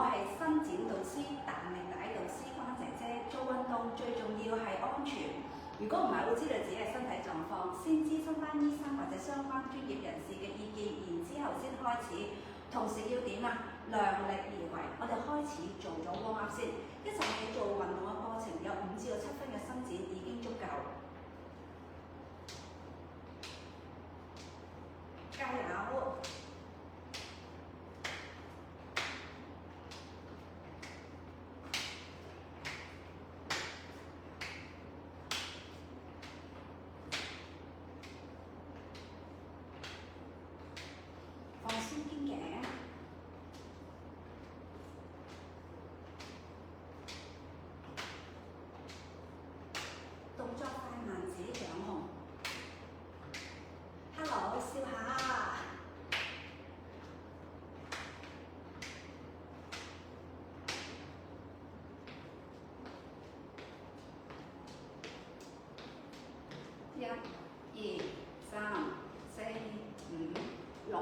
我係伸展導師、彈力帶導師關姐姐。做運動最重要係安全。如果唔係，會知道自己嘅身體狀況，先諮詢翻醫生或者相關專業人士嘅意見，然之後先開始。同時要點啊？量力而為。我哋開始做咗 warm up 先。一齊去做運動嘅過程，有5至到7分嘅伸展已經足夠。加油！放鬆肩頸，動作快慢自己掌控。Hello， 笑下。1、2、3、4、5、6、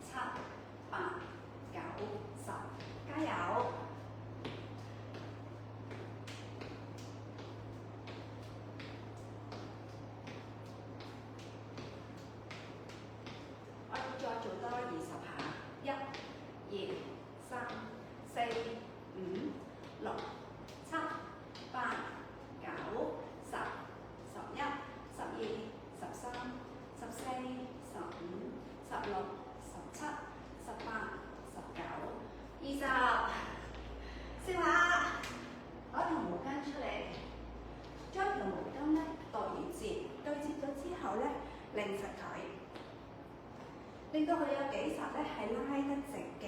7、8、9、10，加油！我哋再做多20下。1、2、3、4、5、6、7、8、9、10、11、12、13、14、15、16、17、18、19、20。笑下，攞條毛巾出嚟，將條毛巾咧對接咗之後咧，擰實佢，令到佢有幾實咧係拉得直嘅。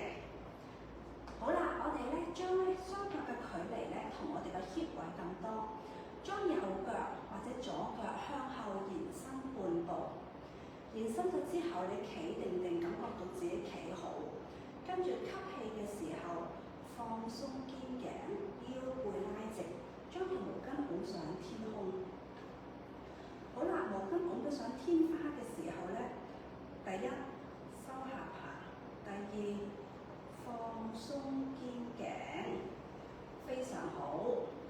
好啦，我哋咧將咧雙腳嘅距離咧同我哋嘅 hip 位咁多，將右腳或者左腳向後延伸半步，延伸咗之後，你企定定，感覺到自己企好，跟住吸氣嘅時候放鬆肩頸，腰背拉直，將條毛巾拱上天空。好啦，毛巾拱到上天花嘅時候咧，第一收下巴，第二放鬆肩頸，非常好。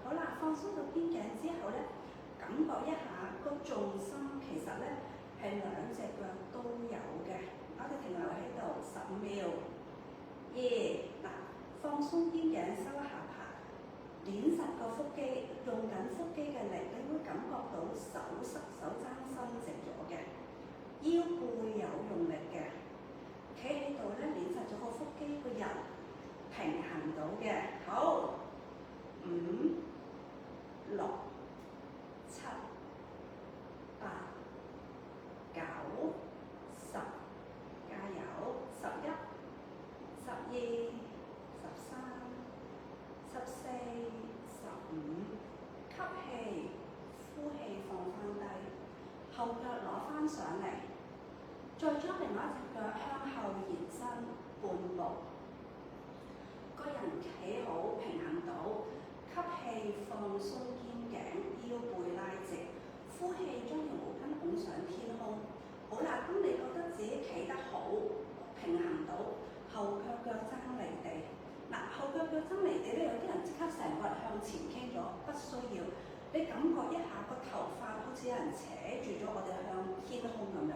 好啦，放鬆到肩頸之後咧，感覺一下個重心其實咧係2隻腳都有嘅。我哋停留喺度15秒。嗱，放鬆肩頸，收下巴，捏實個腹肌，用緊腹肌嘅力，你會感覺到手踭伸直咗嘅，腰背有用力嘅。企喺度咧，捏實咗個腹肌，個人平衡到嘅。好，5、6、7、8、9、10，加油！11、12、13、14、15，吸氣，呼氣放翻低，後腳攞翻上嚟，再將另外一隻腳向後延伸半步，個人企好平衡到，吸氣放鬆肩頸，腰背拉直，呼氣將條毛巾拱上天空。好啦，當你覺得自己企得好，平衡到，後腳踭離地。嗱，後腳踭離地咧，有啲人即刻成個人向前傾咗，不需要。你感覺一下個頭髮好似有人扯住咗我哋向天空咁樣。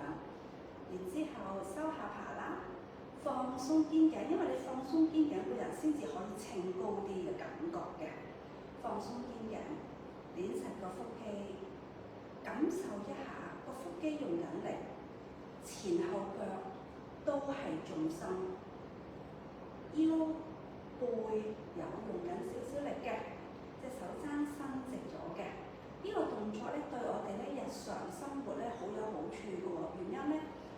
然之後收下巴啦，放鬆肩頸，因為你放鬆肩頸，個人先至可以稱高啲嘅感覺嘅。放鬆肩頸，捏實個腹肌，感受一下個腹肌用緊力，前後腳都係重心，腰背有用緊少少力嘅，隻手踭伸直咗嘅。呢個動作咧對我哋咧日常生活咧好有好處嘅喎。原因咧，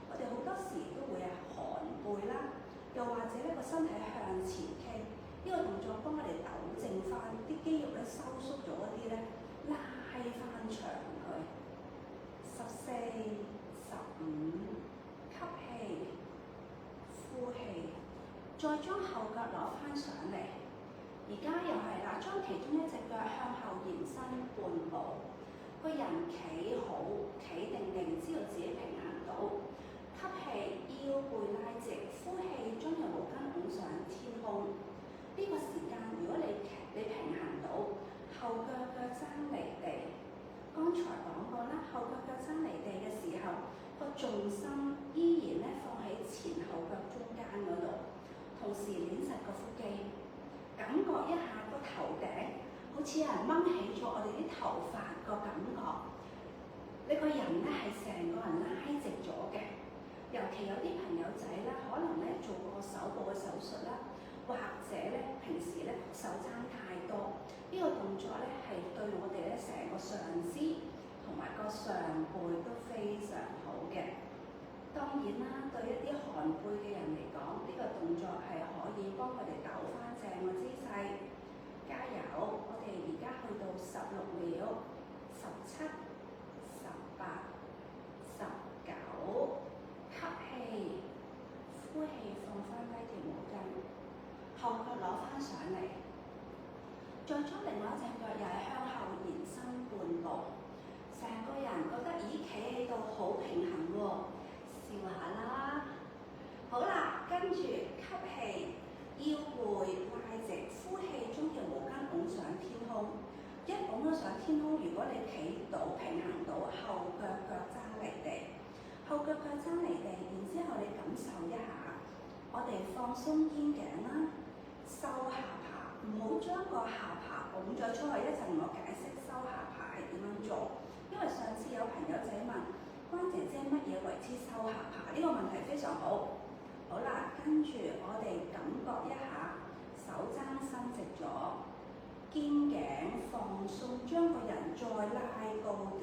我哋好多時都會寒背啦，又或者咧個身體向前傾。呢個動作幫我哋糾正翻啲肌肉咧收縮咗一啲咧，拉翻長佢。14、15，吸氣，呼氣，再將後腳攞翻上嚟。而家又係啦，將其中一隻腳向後延伸半步，個人企好，企定定，知道自己平衡到。吸氣，腰背拉直，呼氣，將條毛巾拱上天空。呢個重心依然咧放喺前後腳中間嗰度，同時捏實個腹肌，感覺一下個頭頂好似有人掹起咗我哋啲頭髮個感覺。你個人咧係成個人拉直咗嘅，尤其有啲朋友仔咧，可能咧做過手部嘅手術啦，或者咧平時咧手踭太多，呢個動作咧係對我哋咧成個上肢同埋個上背都非常好嘅。當然啦，對一啲寒背嘅人嚟講，呢個動作係可以幫佢哋抖翻正個姿勢。加油！我哋而家去到16秒，17、18、19，吸氣，呼氣，放翻低條毛巾，後腳攞翻上嚟，再將另外一隻腳又係向後延伸半步，成個人覺得咦企喺度好平衡喎，笑下啦。好啦，跟住吸氣，腰背拉直，呼氣，將條毛巾拱上天空。一拱咗上天空，如果你企到平衡到，後腳踭離地，後腳踭離地，然之後你感受一下，我哋放鬆肩頸啦，收下巴，唔好將個下巴拱咗出去。一陣我解釋收下巴係點樣做，因為上次有朋友仔問關姐姐乜嘢為之收下巴，呢個問題非常好。好啦，跟住我哋感覺一下，手踭伸直咗。肩頸放鬆，將個人再拉高啲，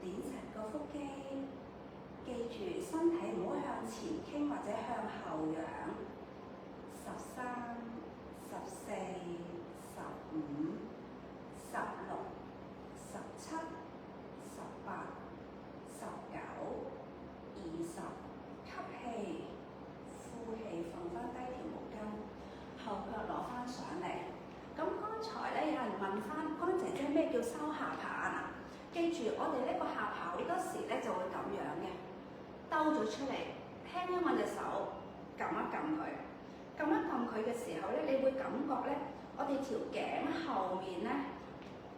捏實個腹肌。記住身體唔好向前傾或者向後仰。13、14、15、16、17、18、19、20，吸氣，呼氣，放翻低條毛巾，後腳攞翻上嚟。咁剛才咧有人問翻關姐姐咩叫收下巴啊？記住我哋呢個下巴好多時咧就會咁樣嘅，兜咗出嚟，輕輕揾隻手撳一撳佢，撳一撳佢嘅時候咧，你會感覺咧我哋條頸後面咧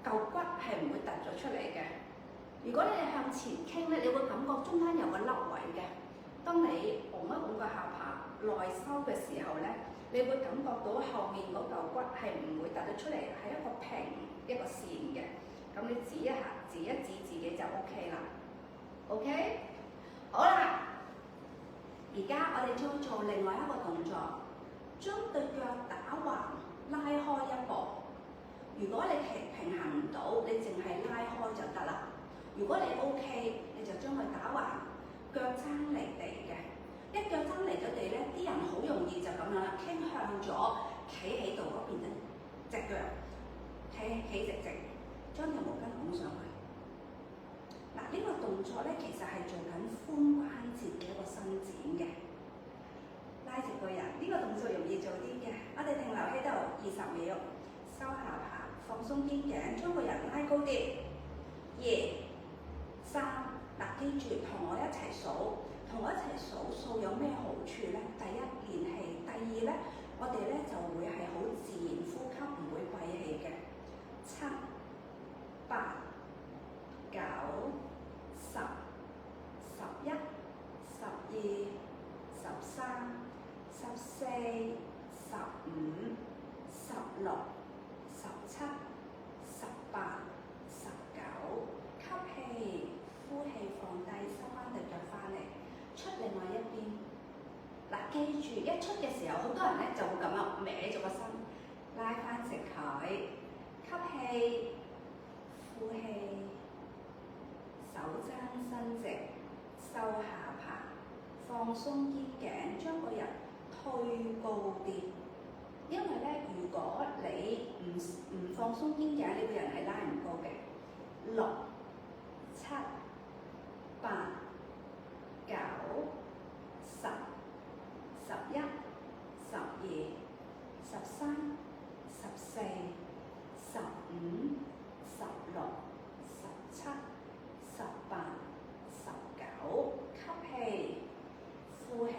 嚿骨係唔會突咗出嚟嘅。如果你係向前傾咧，你會感覺中間有個凹位嘅。當你拱一拱個下巴內收嘅時候咧，你會感覺到後面嗰嚿骨係唔會突得出嚟，係一個平一個線嘅。咁你指一下，指一指自己就 OK 啦。OK， 好啦，而家我哋再做另外一個動作，將對腳打橫拉開一步。如果你平衡唔到，你淨係拉開就得啦。如果你 OK， 你就將佢打橫，腳踭離地嘅。一腳踭離咗地咧，啲人好容易就咁樣啦，傾向咗企喺度嗰邊咧，隻腳企直直，將條毛巾拱上去。嗱，呢個動作咧其實係做緊髖關節嘅一個伸展嘅，拉直個人。呢個動作容易做啲嘅，我哋停留喺度20秒，收下巴，放鬆肩頸，將個人拉高啲。2、3，嗱，記住同我一齊數。同我一齊數有咩好處咧？第一，練氣；第二咧，我哋咧就會係好自然呼吸，唔會閉氣嘅。7、8、9、10、11、12、13、14、15、16、17、18、19，吸氣，呼氣，放低，收翻對腳翻嚟。出另外一邊，嗱，記住一出嘅時候，好多人咧就會咁樣歪咗個身，拉翻直佢，吸氣，呼氣，手踭伸直，收下巴，放鬆肩頸，將個人推高啲。因為咧，如果你唔放鬆肩頸，你個人係拉唔高嘅。6、7、8、9、10、11、12、13、14、15、16、17、18、19，吸氣，呼氣。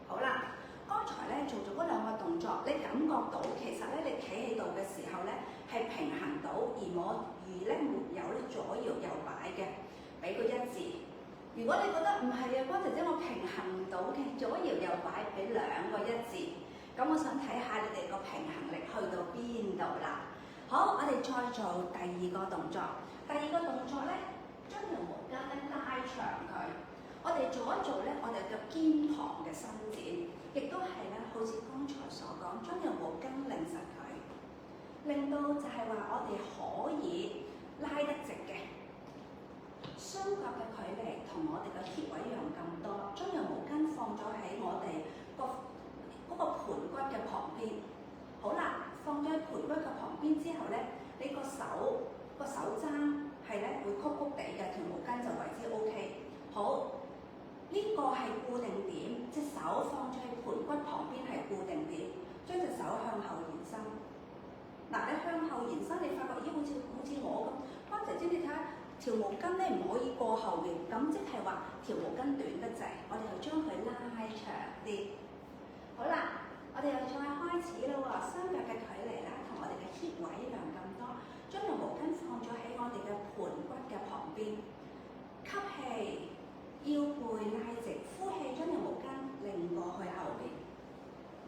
好啦，剛才咧做咗嗰兩個動作，你感覺到其實咧你企喺度嘅時候咧係平衡到，而咧沒有咧左搖右擺嘅，俾個1字。如果你覺得唔係啊，光姐姐我平衡唔到嘅，左搖右擺俾兩個一字，咁我想睇下你哋個平衡力去到邊度啦。好，我哋再做第二個動作。第二個動作咧，將條毛巾咧拉長佢。我哋做一做咧，我哋嘅肩膀嘅伸展，亦都係咧，好似剛才所講，將條毛巾擰實佢，令到就係話我哋可以拉得直嘅。雙腳嘅距離同我哋嘅 hip 位一樣咁多，將條毛巾放咗喺我哋嗰個盤骨嘅旁邊。好啦，放咗喺盤骨嘅旁邊之後咧，你個手踭係咧會曲曲地嘅，條毛巾就為之 OK。好，呢個係固定點，隻手放咗喺盤骨旁邊係固定點，將隻手向後延伸。嗱，你向後延伸，你發覺咦好似我咁，光姐姐你睇下。條毛巾咧唔可以過後面，咁即係話條毛巾短得滯，我哋就將佢拉長啲。好啦，我哋又再開始啦喎，雙腳嘅距離啦，同我哋嘅 hip 位一樣咁多，將條毛巾放咗喺我哋嘅盤骨嘅旁邊，吸氣，腰背拉直，呼氣，將條毛巾擰過去後邊。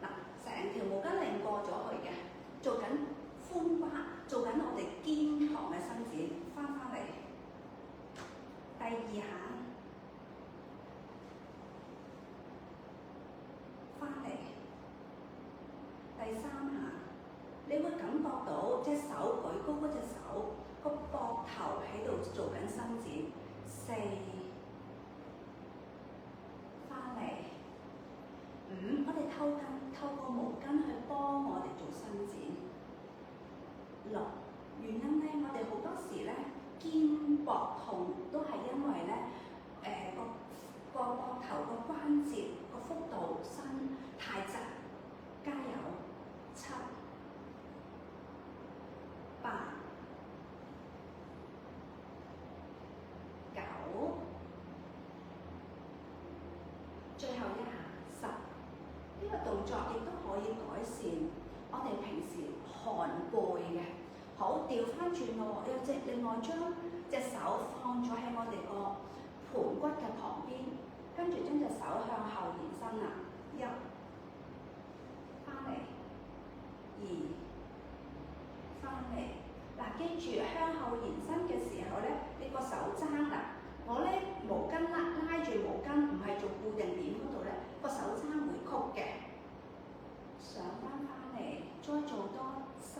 嗱，成條毛巾擰過咗去嘅，做緊髖關，做緊我哋肩膀嘅伸展，翻嚟。第二下，翻嚟，第三下，你會感覺到隻手舉高嗰隻手，個膊頭喺度做緊伸展。四，翻嚟。五，我哋透過毛巾去幫我哋做伸展。六，原因咧，我哋好多時咧。肩膊痛都係因為咧，個膊頭個關節個幅度伸太窄。加油！七、八、九，最後一下10。呢個動作亦都可以改善我哋平時寒背嘅。好，調翻轉咯喎，又另外將隻手放咗喺我哋個盤骨嘅旁邊，跟住將隻手向後延伸啦。一，翻嚟；二，翻嚟。嗱，記住向後延伸嘅時候咧，你個手踭啦，我咧毛巾拉住毛巾，唔係做固定點嗰度咧，個手踭會曲嘅。上翻嚟，再做多3。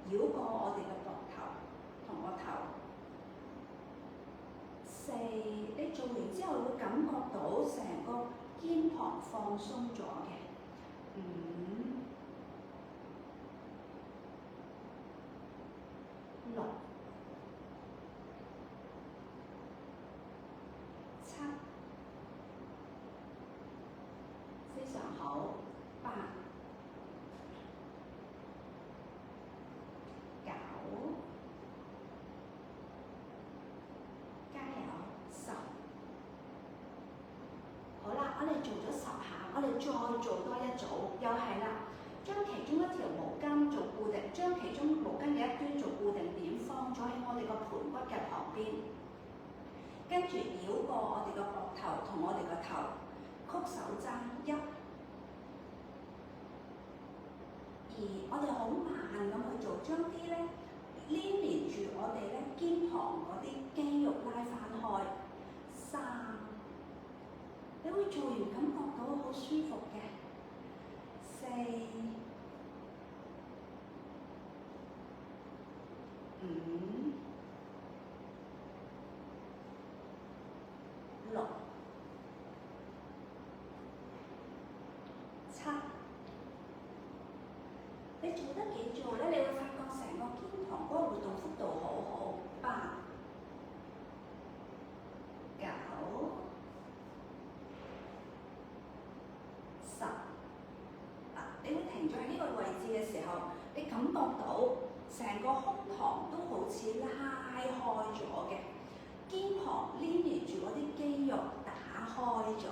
繞過我哋嘅膊頭同個頭。4，你做完之後會感覺到成個肩膀放鬆咗嘅。5、6、7，非常好。8、我哋做咗10下，我哋再做多一組，又係啦，將其中一條毛巾做固定，將其中毛巾嘅一端做固定點，放咗喺我哋個盤骨嘅旁邊，跟住繞過我哋個膊頭同我哋個頭，曲手踭。1、2，我哋好慢咁去做，將啲咧黏連住我哋咧肩膀嗰啲肌肉拉翻開。3。你會做完感覺到好舒服嘅。4、5、6、7，你做得幾做咧？你會發覺成個肩膀嗰個活動幅度好好。8、9、10，你會停咗喺呢個位置嘅時候，你感覺到成個胸膛都好似拉開咗嘅，肩膀黏連住嗰啲肌肉打開咗，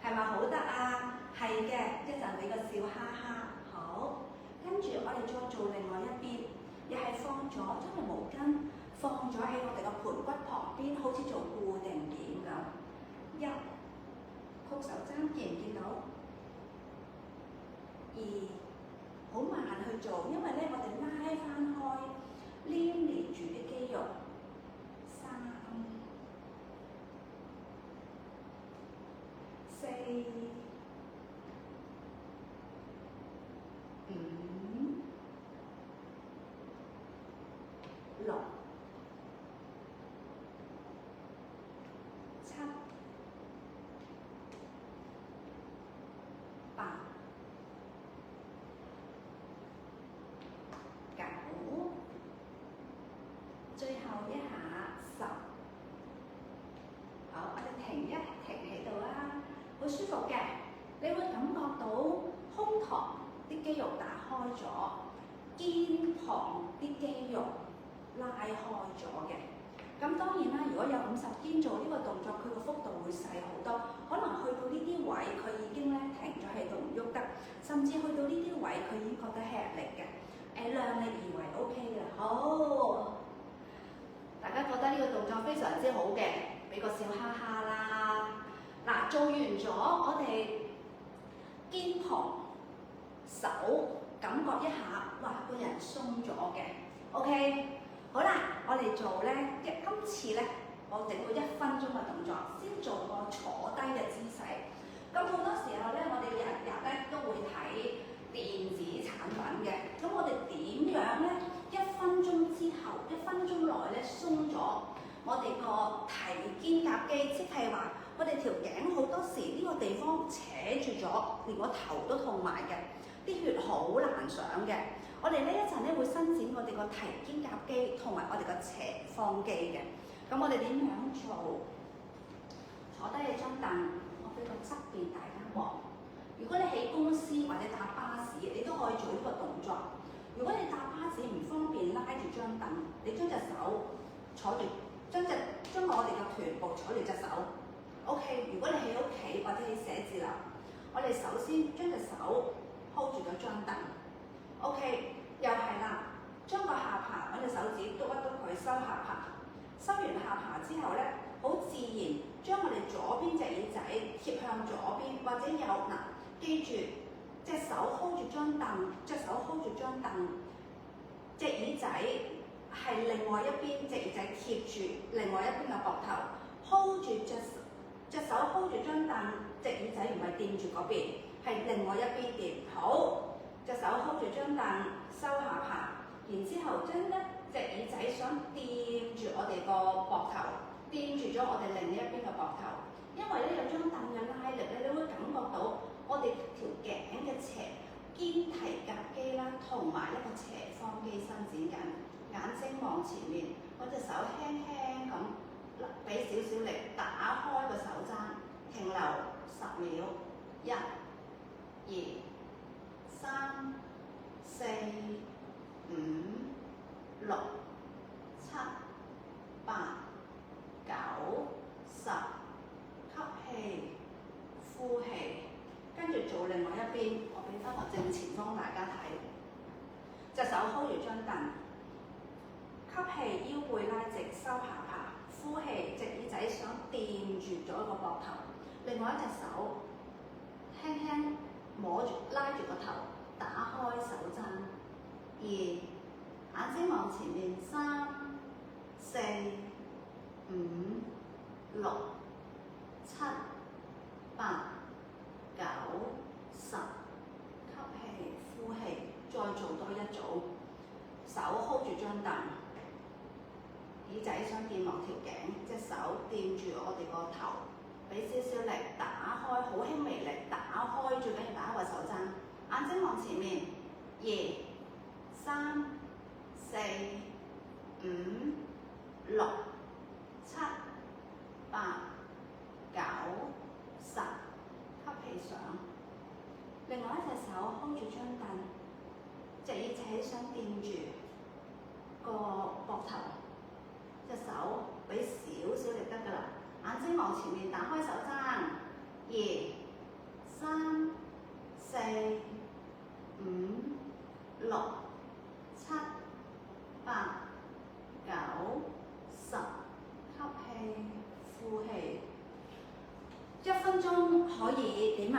係咪好得啊？係嘅，一陣俾個笑哈哈。好，跟住我哋再做另外一邊，又係放咗將條毛巾放咗喺我哋個盤骨旁邊，好似做固定點咁。2，好慢去做，因為咧我哋拉翻開，黏連住啲肌肉。3、4、5、6、7、8、9，最後一下10。好，我哋停喺度啦，好舒服嘅。你會感覺到胸膛啲肌肉打開咗，肩膀啲肌肉拉開咗嘅。咁當然啦，如果有50肩做呢個動作，佢個幅度會細好多，可能去到呢啲位佢已經咧停咗喺度唔喐得，甚至去到呢啲位佢已經覺得吃力嘅。量力而為 OK 嘅。好，大家覺得呢個動作非常之好嘅，俾個笑哈哈啦。嗱，做完咗我哋肩膀、手，感覺一下，哇，個人鬆咗嘅。OK， 好啦，我哋做咧，今次咧，我整個1分鐘嘅動作，先做個坐低嘅姿勢。咁好多時候咧，我哋日咧都會睇電子產品嘅，咁我哋點樣咧？1分鐘之後，1分鐘內咧鬆咗我哋個提肩胛肌，即係話我哋條頸好多時呢個地方扯住咗，連個頭都痛埋嘅，啲血好難上嘅。我哋呢一陣咧會伸展我哋個提肩胛肌同埋我哋個斜方肌嘅。咁我哋點樣做？坐低嘅張凳，我俾個側邊大家望。如果你喺公司或者搭巴士，你都可以做呢個動作。如果你搭巴士唔方便拉住張凳，你將隻手坐住，將我哋嘅臀部坐住隻手。OK， 如果你喺屋企或者喺寫字樓，我哋首先將隻手 hold 住咗張凳。OK， 又係啦，將個下巴揾隻手指篤一篤佢，收下巴。收完下巴之後咧，好自然將我哋左邊隻耳仔貼向左邊，或者右嗱。記住，隻手 hold 住張凳，隻手 hold 住張凳，隻耳仔係另外一邊，隻耳仔貼住另外一邊嘅膊頭 ，hold 住隻手 hold 住張凳，隻耳仔唔係掂住嗰邊，係另外一邊掂。好，隻手 hold 住張凳，收下巴，然之後將咧隻耳仔想掂住我哋個膊頭，掂住咗我哋另一邊嘅膊頭，因為咧有張凳嘅拉力咧，你會感覺到。我哋條頸嘅斜肩提胛肌啦，同埋一個斜方肌伸展緊，眼睛望前面，我隻手輕輕咁俾少少力，打開個手踭，停留10秒，1、2、3、4、5、6、7、8、9、10，吸氣，呼氣。跟住做另外一邊，我俾翻個正前方大家睇，隻手 hold 住張凳，吸氣腰背拉直，收下巴，呼氣隻耳仔想掂住咗個膊頭，另外一隻手輕輕摸住拉住個頭，打開手踭，2，眼睛望前面，3、4、5、6、7、8、9、10，吸氣，呼氣，再做多一組，手 hold 住張凳，耳仔想掂落條頸，隻手掂住我哋個頭，俾少少力，打開，好輕微力，打開，最緊要打開個手踭，眼睛望前面，2、3、4、5、6、7、8、9、10。吸氣上，另外一隻手 hold 住張凳，隻耳仔想掂住個膊頭，隻手俾少少力得㗎啦。眼睛望前面，打開手踭，2、3、4、5、6、7、8、9、10，吸氣，呼氣。1分鐘可以點啊？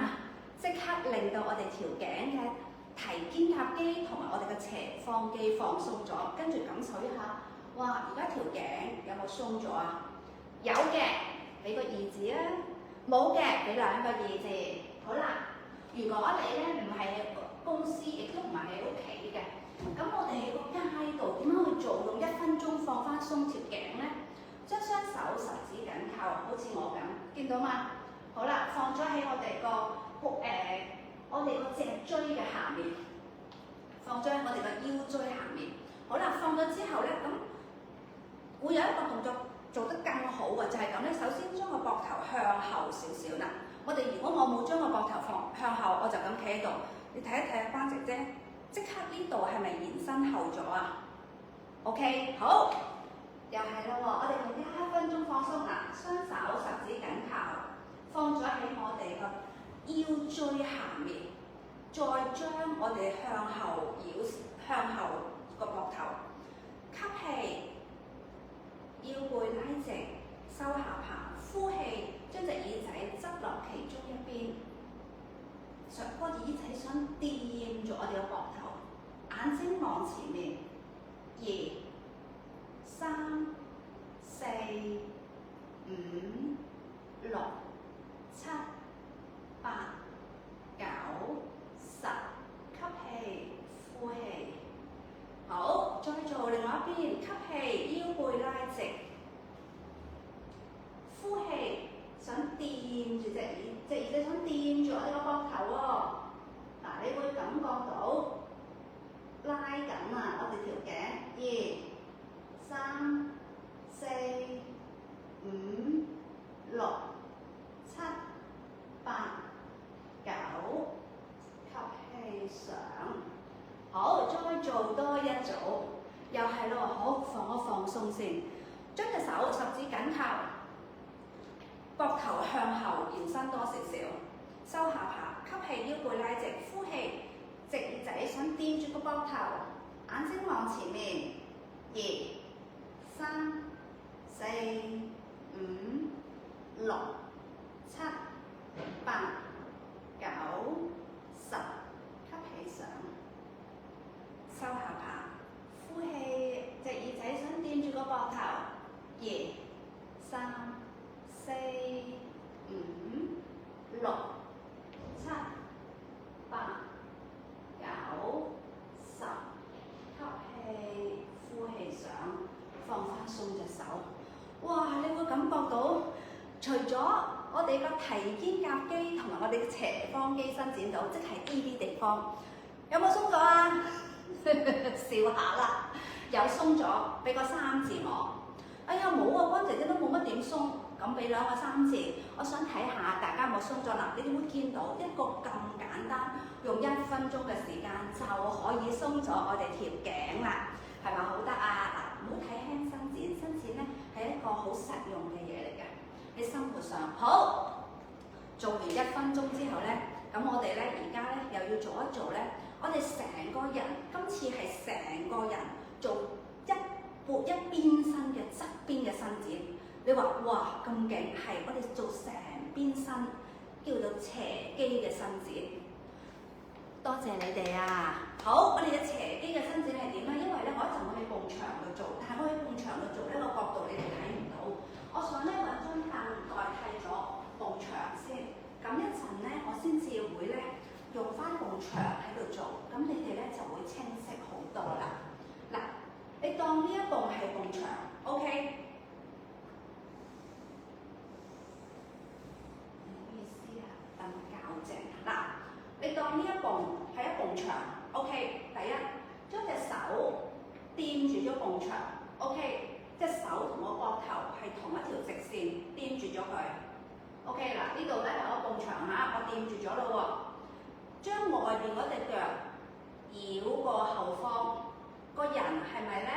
即刻令到我哋條頸嘅提肩胛肌同埋我哋嘅斜方肌放鬆咗，跟住感受一下，哇！而家條頸有冇鬆咗啊？有嘅，俾個二字啊；冇嘅，俾兩個二字。好啦，如果你咧唔係公司，亦都唔係喺屋企嘅，咁我哋喺個街度點樣去做？用1分鐘放翻鬆條頸咧，將雙手十指緊扣，好似我咁，見到嗎？好啦，放咗喺我哋個脊椎嘅下面，放咗喺我哋個腰椎下面。好啦，放咗之後咧，咁會有一個動作做得更好嘅，就係咁咧。首先將個膊頭向後少少啦。如果我冇將個膊頭向後，我就咁企喺度。你睇一睇啊，關姐姐，即刻呢度係咪延伸後咗啊 ？OK， 好，又係啦喎。我哋用1分鐘放鬆啦，雙手十指緊扣，放咗喺我哋個腰椎下面，再將我哋向後個膊頭吸氣，腰背拉直，收下巴，呼氣，將隻耳仔側落其中一邊，個耳仔想掂住我哋個膊頭，眼睛望前面，2、3、4、5、6、7、8、9、10，吸氣，呼氣。好，再做另外一邊，吸氣，腰背拉直，呼氣，想掂住隻耳仔想掂住我哋個膊頭喎。嗱，你會感覺到拉緊啊，我哋條頸。2、3、4、5、6、7、8、9，吸氣上。好，再做多一組，又係咯，好，放鬆先，將隻手十指緊扣，膊頭向後延伸多少少，收下巴，吸氣，腰背拉直，呼氣，隻耳仔想掂住個膊頭，眼睛望前面。2、3、4、5、6、7、8、9、10，吸氣上。收下巴，呼氣，隻耳仔想掂住個膊頭。2、3、4、5、6、7、8、9、10，吸氣，呼氣上，放翻鬆隻手。哇！你會感覺到，除咗我哋個提肩胛肌同埋我哋嘅斜方肌伸展到，即係呢啲地方，有冇鬆咗啊？笑下啦，有鬆咗，俾個3字我。哎呀冇啊，關姐姐都冇乜點鬆，咁俾兩個3字。我想睇下大家有冇鬆咗啦。你哋會見到一個咁簡單，用1分鐘嘅時間就可以鬆咗我哋條頸啦，係咪好得啊？嗱，唔好睇輕伸展，伸展咧係一個好實用嘅嘢嚟嘅，喺生活上。好，做完1分鐘之後咧，咁我哋咧而家咧又要做一做咧。我哋成個人今次係成個人做一邊身嘅側邊嘅伸展。你話哇咁勁，係我哋做成邊身叫做斜肌嘅伸展。多謝你哋啊！好，我哋嘅斜肌嘅伸展係點咧？因為咧我一陣會喺埲牆度做，但係我喺埲牆度做呢個角度你哋睇唔到。我想咧揾張凳代替咗埲牆先，咁一陣咧我先至會咧。用翻埲牆喺度做，咁你哋咧就會清晰好多啦。嗱，你當呢一埲係埲牆 ，OK？ 唔好意思啊，等我校正。嗱，你當呢一埲係一埲牆 ，OK？ 第一，將隻手掂住咗埲牆 ，OK？ 隻手同我膊頭係同一條直線，掂住咗佢 ，OK？ 嗱，呢度咧係我埲牆嚇，我掂住咗咯喎。將外邊嗰隻腳繞過後方，個人係咪咧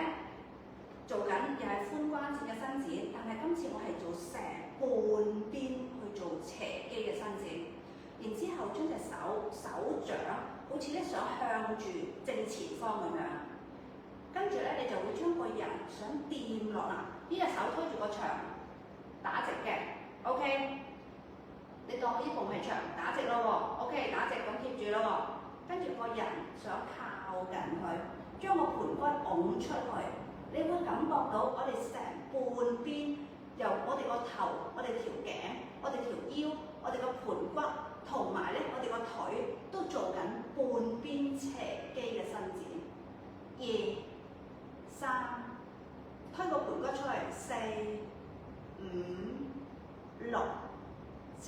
做緊又係髖關節嘅伸展？但係今次我係做成半邊去做斜肌嘅伸展，然之後將隻手掌好似咧想向住正前方咁樣，跟住咧你就會將個人想掂落啦，呢隻手推住個牆打直嘅 ，OK？ 你當呢埲係牆打直咯喎 ，OK， 打直咁貼住咯喎，跟住個人想靠近佢，將個盤骨拱出去，你會感覺到我哋成半邊由我哋個頭、我哋條頸、我哋條腰、我哋個盤骨同埋咧我哋個腿都做緊半邊斜肌嘅伸展。2、3，推個盤骨出嚟，4、5、6、7、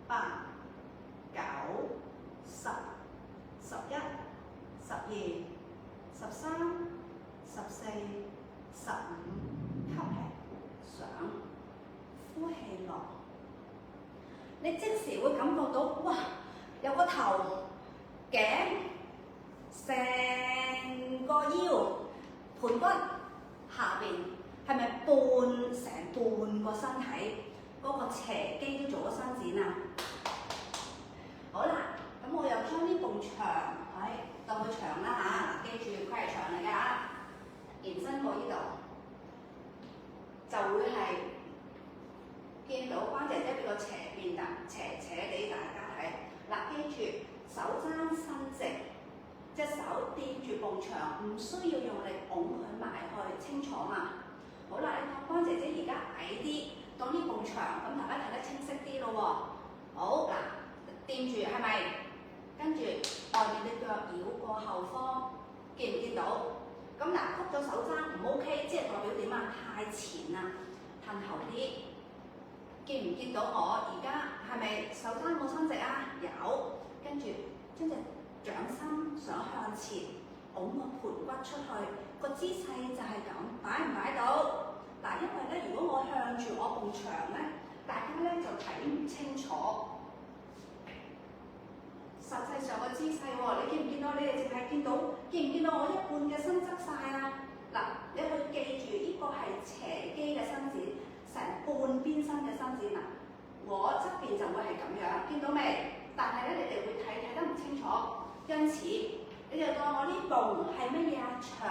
8、9、10、11、12、13、14、15，吸氣上，呼氣落。你即時會感覺到，哇！有個頭、頸、成個腰、盤骨下邊係咪成半個身體嗰個斜肌都做咗伸展啊？好啦，咁我又將呢埲牆，當佢牆啦嚇，記住佢係牆嚟㗎嚇，延伸過呢度，就會係見到關姐姐俾個斜邊㗎，斜斜地大家睇。嗱，記住手踭伸直，隻手掂住埲牆，唔需要用力拱佢埋去，清楚嘛？好啦，你當關姐姐而家矮啲，當呢埲牆，咁大家睇得清晰啲咯喎。好嗱，掂住係咪？跟住外面嘅腳繞過後方，見唔見到？咁嗱，屈咗手踭唔 OK，即係代表點啊？太前啦，褪後啲。見唔見到我而家係咪手踭冇伸直啊？有，跟住將隻掌心想向前，拱個盤骨出去，個姿勢就係咁，擺唔擺到？嗱，因為咧，如果我向住我埲牆咧，大家咧就睇唔清楚實際上個姿勢喎。你見唔見到？你哋淨係見到，見唔見到我一半嘅身側晒啊？嗱，你去記住呢個係斜肌嘅伸展，成半邊身嘅伸展嗱。我側邊就會係咁樣，見到未？但係咧，你哋會睇得唔清楚，因此你就當我呢埲係乜嘢啊？牆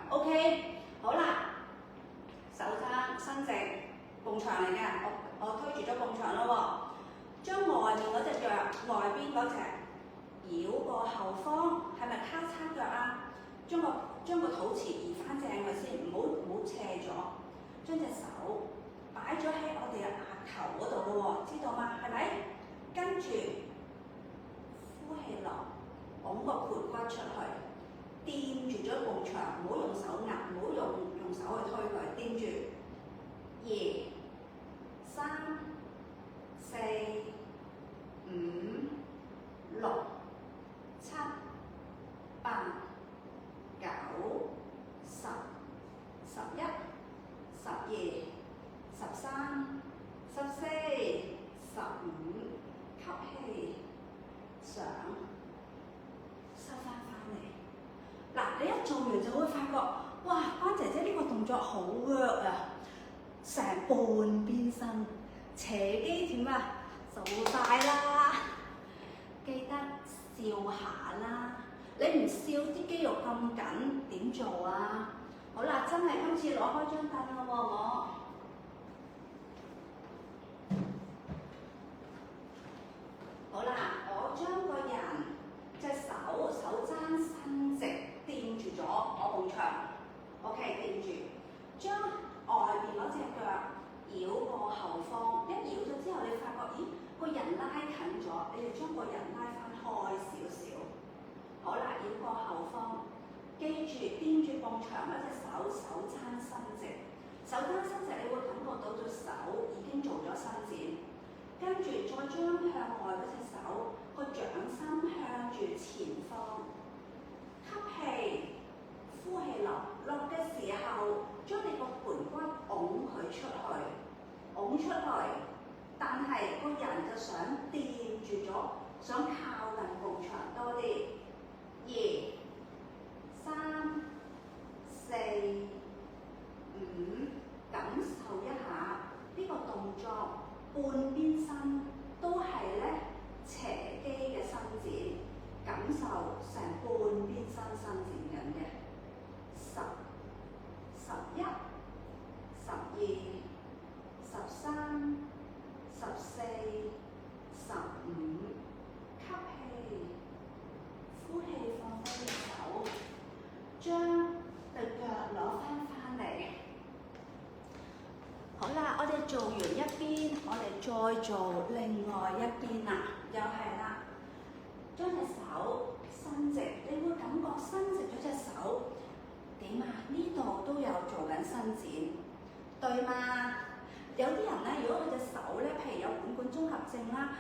，OK？ 好啦。手踭伸直，埲牆嚟嘅，我推住咗埲牆咯喎，將外面嗰隻腳，外邊嗰隻繞過後方，係咪交叉腳啊？將個肚臍移翻正佢先，唔好斜咗，將隻手擺咗喺我哋嘅額頭嗰度咯喎，知道嗎？係咪？跟住呼氣落，拱個盤骨出去，掂住咗埲牆，唔好用手壓，唔好用手去推佢，掂住。2、3、4、5、6、7、8、9、10、11、12、13、14、15，吸氣上，收翻嚟。嗱，你一做完就會發覺，哇！關姐姐呢個動作好 work 啊！成半邊身，斜肌點啊？做晒啦！記得笑下啦！你唔笑啲肌肉咁緊點做啊？好啦，真係今次攞開張凳啦喎我。好啦，我將個人隻手踭伸直，掂住咗我埲牆。OK， 掂住，將外邊嗰隻腳繞過後方，一繞咗之後，你發覺，咦，個人拉近咗，你就將個人拉翻開少少。好啦，繞過後方，記住掂住埲牆嗰隻手踭伸直，手踭伸直，你會感覺到隻手已經做咗伸展。跟住再將向外嗰隻手個掌心向住前方，吸氣。呼氣落嘅時候，將你個盤骨拱佢出去，但係個人就想掂住咗，想靠近埲牆多啲。2、3、4、5，感受一下呢個動作，半邊身都係咧斜肌嘅伸展，感受成半邊身伸展緊嘅。10、11、12、13、14、15，吸氣再做另外一邊啦，又係啦，將隻手伸直，你會感覺伸直咗隻手點啊？呢度都有做緊伸展，對嘛？有啲人咧，如果佢隻手咧，譬如有腕管綜合症啦，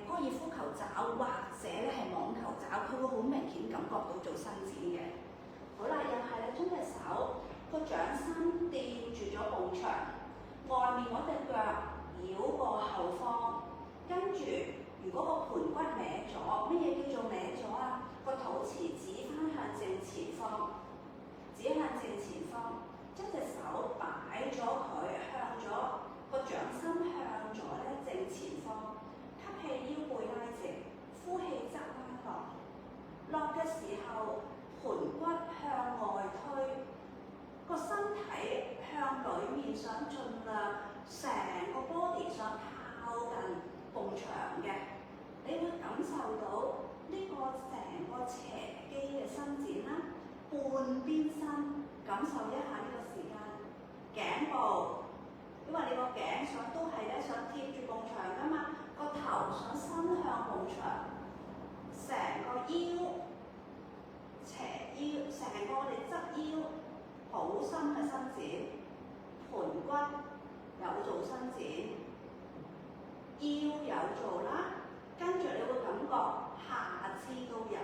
高爾夫球爪或者咧係網球爪，佢會好明顯感覺到做伸展嘅。好啦，又係你將隻手個掌心掂住咗埲牆，外面嗰隻腳繞過後方，跟住如果個盤骨歪咗，乜嘢叫做歪咗啊？個肚臍指翻向正前方，指向正前方，將隻手擺咗佢向咗個掌心向咗咧正前方，吸氣腰背拉直，呼氣側彎落，落嘅時候盤骨向外推，個身體向裏面想盡量成個 body 想靠近埲牆嘅，你會感受到呢個成個斜肌嘅伸展啦，半邊身感受一下呢個時間，頸部，因為你個頸想都係咧想貼住埲牆噶嘛，個頭想伸向埲牆，成個腰斜腰，成個我哋側腰好深嘅伸展，盤骨有做伸展，腰有做啦，跟住你會感覺下肢都有，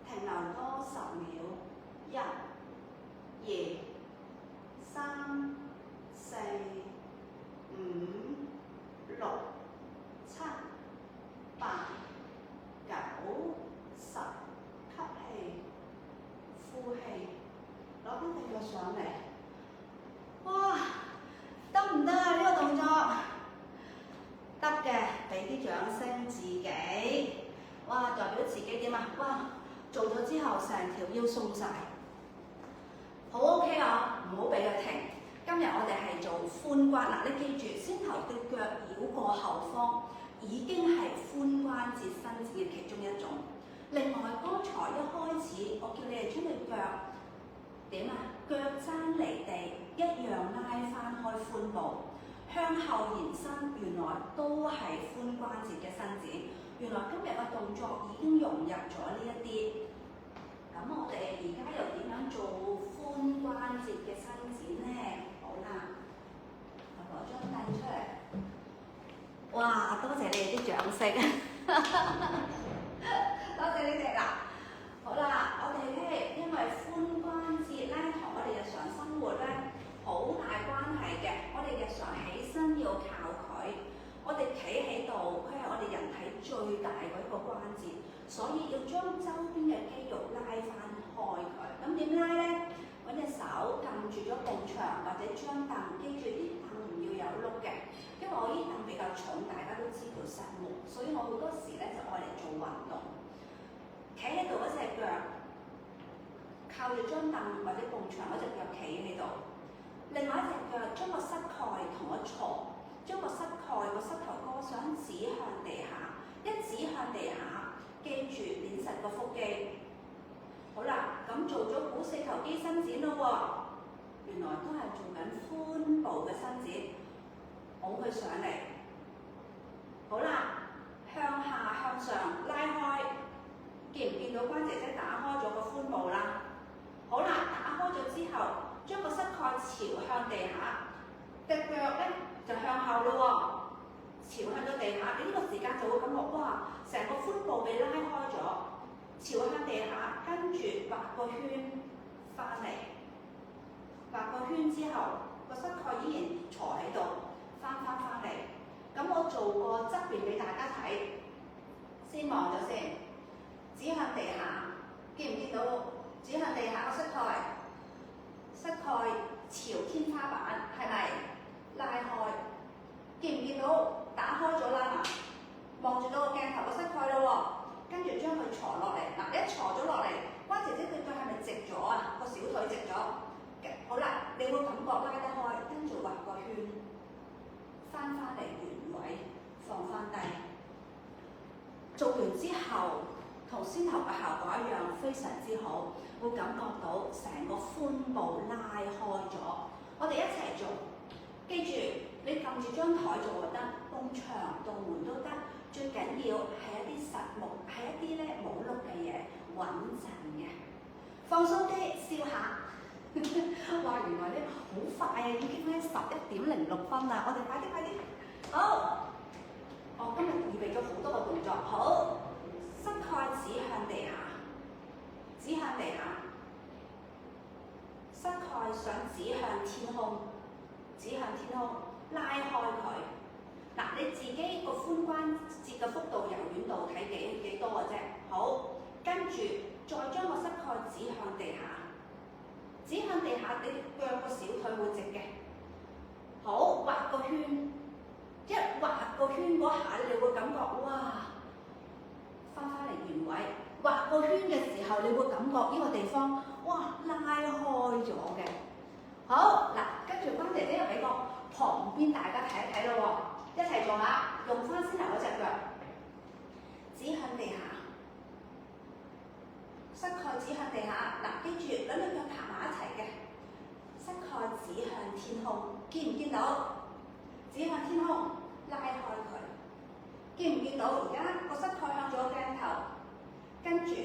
停留多10秒，1、2、3、4、5、6、7、8、9、10，吸氣，呼氣，攞翻隻腳上嚟。哇，得唔得啊？呢個動作得嘅，俾啲掌聲自己。哇，代表自己點啊？哇，做咗之後成條腰鬆晒，好 OK 啊！唔好俾佢停。今日我哋係做髖關嗱，你記住，先頭嘅腳繞過後方已經係髖關節伸展嘅其中一種。另外，剛才一開始我叫你哋將對腳點啊？腳踭離地，一樣拉翻開髖部，向後延伸，原來都係髖關節嘅伸展。原來今日嘅動作已經融入咗呢一啲。咁我哋而家又點樣做髖關節嘅伸展呢？好啦，我攞張凳出嚟。哇！多謝你哋啲掌聲，多謝你哋啦。好啦，我哋咧因為髖關節咧同我哋日常生活咧好大關係嘅。我哋日常起身要靠佢，我哋企喺度，佢係我哋人體最大嗰一個關節，所以要將周邊嘅肌肉拉翻開佢。咁點拉咧？揾隻手撳住咗埲牆或者張凳，記住啲凳唔要有碌嘅，因為我呢凳比較重，大家都知道實木，所以我好多時咧就愛嚟做運動。企喺度嗰隻腳靠住張凳或者埲牆嗰隻腳企喺度，另外一隻腳將個膝蓋同我坐，將個膝蓋個膝頭哥想指向地下，一指向地下，記住練實個腹肌。好啦，咁做咗股四頭肌伸展咯喎，原來都係做緊髖部嘅伸展，拱佢上嚟。好啦，向下向上拉開。見唔見到關姐姐打開咗個髖部啦？好啦，打開咗之後，將個膝蓋朝向地下，隻腳咧就向後咯喎，朝向咗地下。你呢個時間就會感覺哇，成個髖部被拉開咗，朝向地下，跟住畫個圈翻嚟，畫個圈之後，個膝蓋依然坐喺度，翻嚟。咁我做個側邊俾大家睇，先望咗先。指向地下，見唔見到？指向地下個膝蓋朝天花板，係咪？拉開，見唔見到？打開咗啦嘛，望住到個鏡頭個膝蓋咯喎，跟住將佢坐落嚟。嗱，一坐咗落嚟，關姐姐對腳係咪直咗啊？個小腿直咗。好啦，你會感覺拉得開，跟住畫個圈，翻嚟原位，放翻低。做完之後，同先頭嘅效果一樣，非常之好，會感覺到成個髖部拉開咗。我哋一齊做，記住你撳住張台做就得，放鬆啲，笑下。哇！原來咧好快啊，已經咧11:06啦，我哋快啲快啲。好，我今日預備咗好多個動作。好，膝蓋指向地下，指向地下。膝蓋想指向天空，指向天空，拉開佢。嗱，你自己個髖關節嘅幅度、柔軟度睇幾多嘅啫。好，跟住再將個膝蓋指向地下。指向地下，你腳個小腿會直嘅。好，畫個圈，一畫個圈嗰下，你會感覺哇，翻嚟原位。畫個圈嘅時候，你會感覺呢個地方哇拉開咗嘅。好，嗱，跟住關姐姐又俾個旁邊大家睇一睇咯喎，一齊做下，用翻先頭嗰隻腳，指向地下。膝蓋指向地下，嗱，記住兩隻腳拍埋一齊嘅，膝蓋指向天空，見唔見到？指向天空，拉開佢，見唔見到？而家個膝蓋向咗個鏡頭，跟住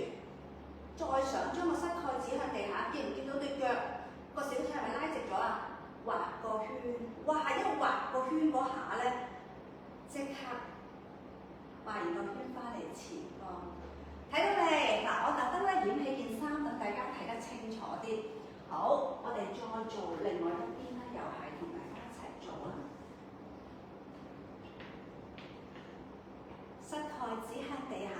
再想將個膝蓋指向地下，見唔見到對腳個小腿係咪拉直咗啊？畫個圈，哇！一畫個圈嗰下咧，即刻畫完個圈翻嚟前方。睇到未？嗱，我特登咧掩起件衫，等大家睇得清楚啲。好，我哋再做另外一邊咧，又係同大家一齊做啦。膝蓋指向地下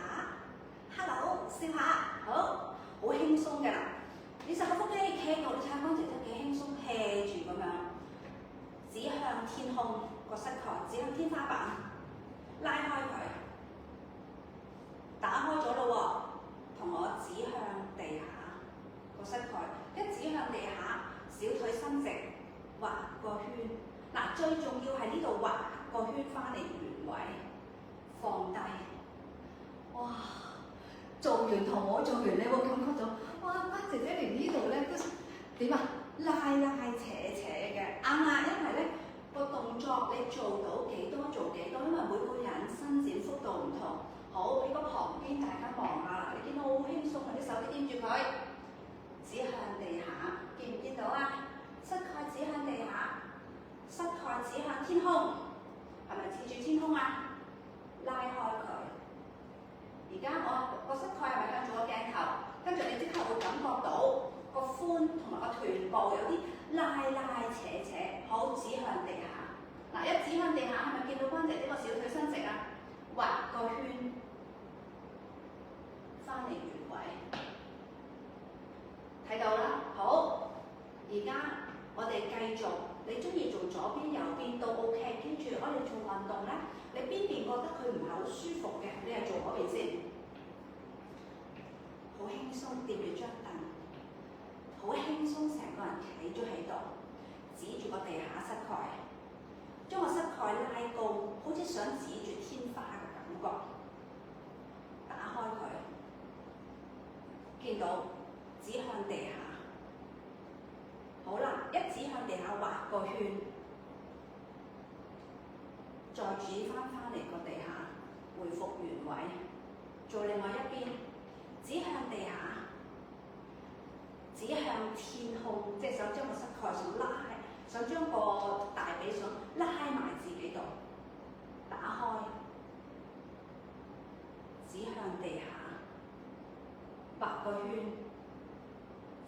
，Hello， 笑下，好，好輕鬆㗎啦。你十個腹肌企到，你睇下關姐姐幾輕鬆 hea 住咁樣，指向天空個膝蓋，指向天花板，拉開佢。打開咗咯喎，同我指向地下個膝蓋，一指向地下，小腿伸直，畫個圈。嗱，最重要係呢度畫個圈翻嚟原位，放低。哇！做完同我做完，你會感覺到，哇！關姐姐連呢度咧都點啊？拉扯嘅，啱啊！因為咧個動作你做到幾多做幾多，因為每個人伸展幅度唔同。好，俾個旁邊大家望下啦，你見到好輕鬆啊！啲手指掂住佢，指向地下，見唔見到啊？膝蓋指向地下，膝蓋指向天空，係咪指住天空啊？拉開佢。而家我個膝蓋係咪向住個鏡頭？跟住你即刻會感覺到個髖同埋個臀部有啲拉扯，好，指向地下。嗱，一指向地下，係咪見到關姐姐個小腿伸直啊？畫個圈，翻嚟原位，睇到啦。好，而家我哋繼續，你中意做左邊右邊都 OK。跟住我哋做運動咧，你邊邊覺得佢唔係好舒服嘅，你係做嗰邊先，好輕鬆掂住張凳，好輕鬆成個人企咗喺度，指住個地下膝蓋。將個膝蓋拉高，好似想指住天花嘅感覺，打開佢，見到指向地下。好啦，一指向地下畫個圈，再指翻嚟個地下，回復原位。做另外一邊，指向地下，指向天空，即係想將個膝蓋想拉。想將個大髀想拉埋自己度，打開，指向地下，畫個圈，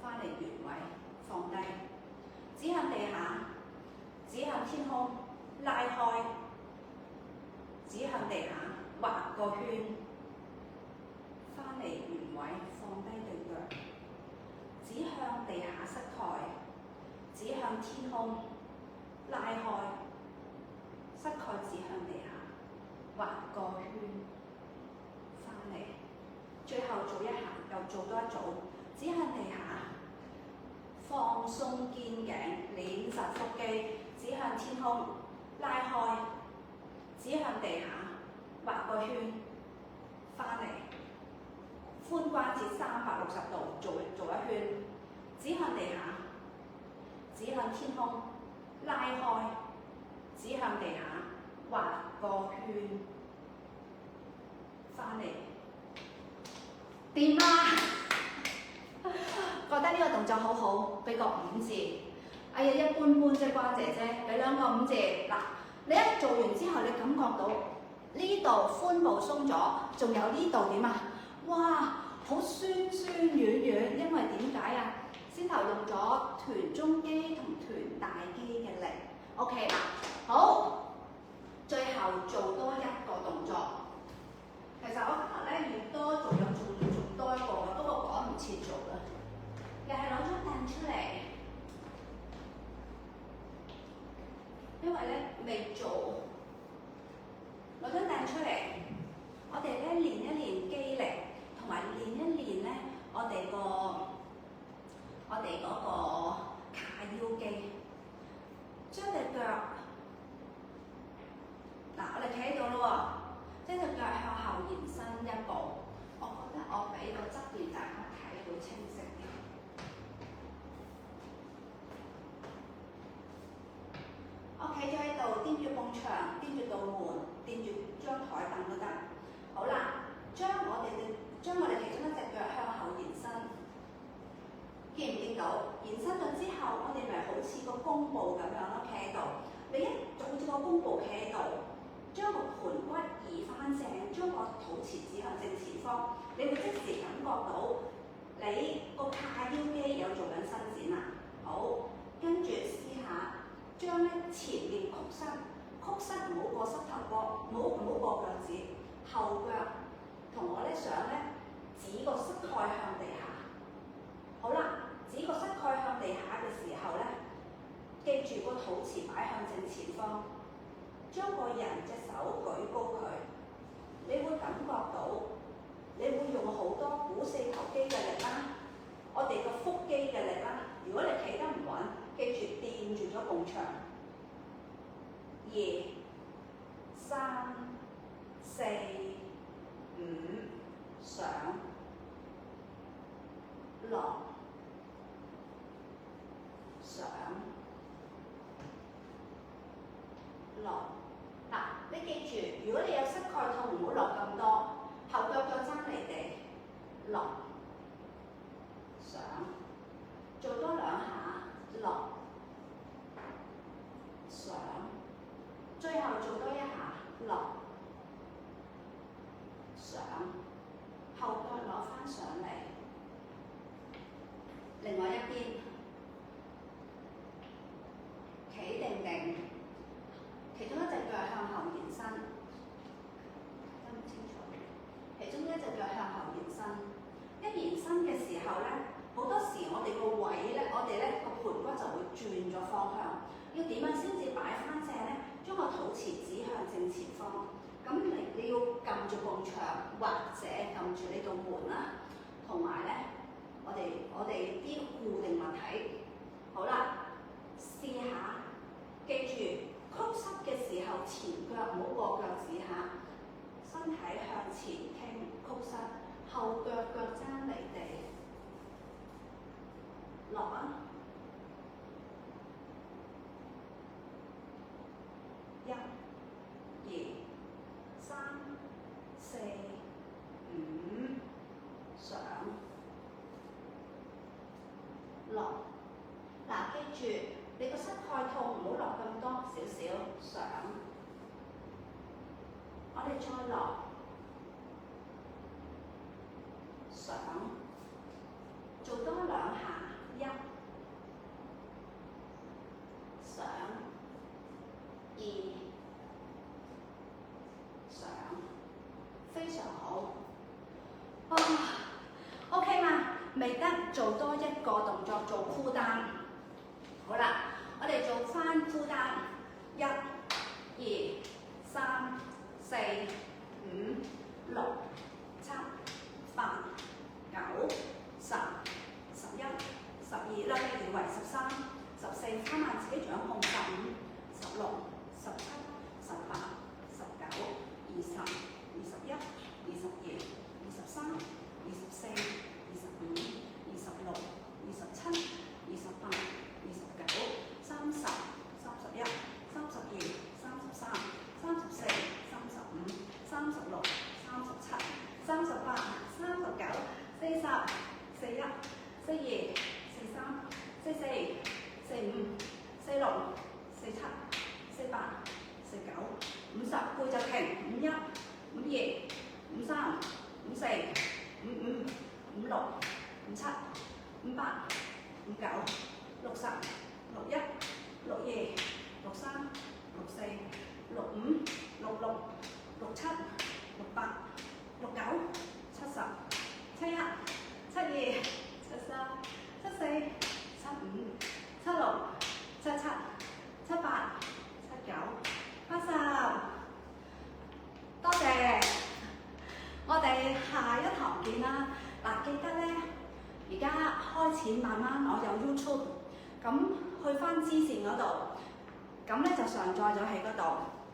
翻嚟原位，放低，指向地下，指向天空，拉開，指向地下，畫個圈，翻嚟原位，放低對腳，指向地下膝蓋。指向天空，拉開，膝蓋指向地下，畫個圈，翻嚟，最後做一下，又做多一組，指向地下，放鬆肩頸，捏實腹肌，指向天空，拉開，指向地下，畫個圈，翻嚟，髖關節360度做一圈，指向地下。指向天空，拉開，指向地下，畫個圈，翻嚟，掂啦！個得呢個動作好好，俾個5字。哎呀，一般般啫，關姐姐，俾2個5字。嗱，你一做完之後，你感覺到呢度髖部鬆咗，仲有呢度點啊？哇，好酸酸軟軟，因為點解啊？先頭用咗臀中肌同臀大肌嘅力。OK 啦，好，最後做多1個動作。其實我今日咧越多仲多一個嘅，不過趕唔切做啦。又係攞張凳出嚟，因為咧未做，攞張凳出嚟，我哋咧練一練肌力，同埋練一練咧我哋嗰個卡腰肌。將隻腳，嗱我哋企喺度咯喎，將隻腳向後延伸1步。我覺得我俾個側面大家睇會清晰啲。我企咗喺度，掂住埲牆，掂住道門，掂住張台凳都得。好啦，將我哋其中一隻腳向後延伸，見唔見到？延伸咗之後，我哋咪好似個弓步咁樣咯，企喺度。你一好似個弓步企喺度，將個盤骨移翻正，將個肚臍指向正前方，你會即時感覺到你個卡腰肌有做緊伸展啦。好，跟住試下。將咧前面曲膝唔好過膝頭哥，唔好過腳趾，後腳同我咧想咧指個膝蓋向地下。好啦，指個膝蓋向地下嘅時候咧，記住個肚臍擺向正前方，將個人隻手舉高佢，你會感覺到你會用好多股四頭肌嘅力啦，我哋個腹肌嘅力啦。如果你企得唔穩，記住掂住咗埲牆，2、3、4、5，上落上落。嗱，你記住，如果你有膝蓋痛，唔好落咁多，後腳踭離地，落上，做多2下，落上，最後做多1下，落上，後腳攞翻上嚟。另外一邊，企定定，其中一隻腳向後延伸，睇唔清楚。其中一隻腳向後延伸，一延伸嘅時候咧，好多時我哋個位咧，我哋咧個盤骨就會轉咗方向。要點樣先至擺翻正咧？將個肚臍指向正前方。咁你要撳住埲牆，或者撳住你道門啦，同埋咧，我哋啲固定物體。好啦，試下，記住曲膝嘅時候，前腳唔好過腳趾下，身體向前傾曲膝，後腳踭離地，落啊！1、2、3、4、5，上落。嗱，記住你個膝蓋痛，唔好落咁多，少少上。我哋再落上，做多2下，1上，2上，非常好。哇 ，OK 嘛？未得，做多1個動作做箍襠。好啦，我哋做翻箍襠，1、2、3、4、5、6、7、8、9、10、11、12啦，以為13、14，翻下自己掌控15、16、17、18、19、20、21、22、23、24、25、26、27、28、29、30、31、32、33、34、35、36、37、51、52、53、54、55、56、57、58、59、60、61、62、63、64、65、66、67、68、69、70、71、72、73、74、75、76、77、78、79、80。多謝，我哋下一堂見啦。嗱，記得咧，而家開始慢慢我有 YouTube，咁去翻支線嗰度，咁咧就上載咗喺嗰度。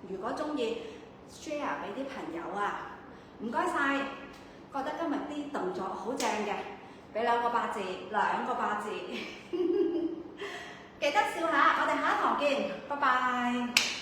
如果中意 share 俾啲朋友啊，唔該晒。覺得今日啲動作好正嘅，俾2個8字，2個8字，記得笑下。我哋下一堂見，拜拜。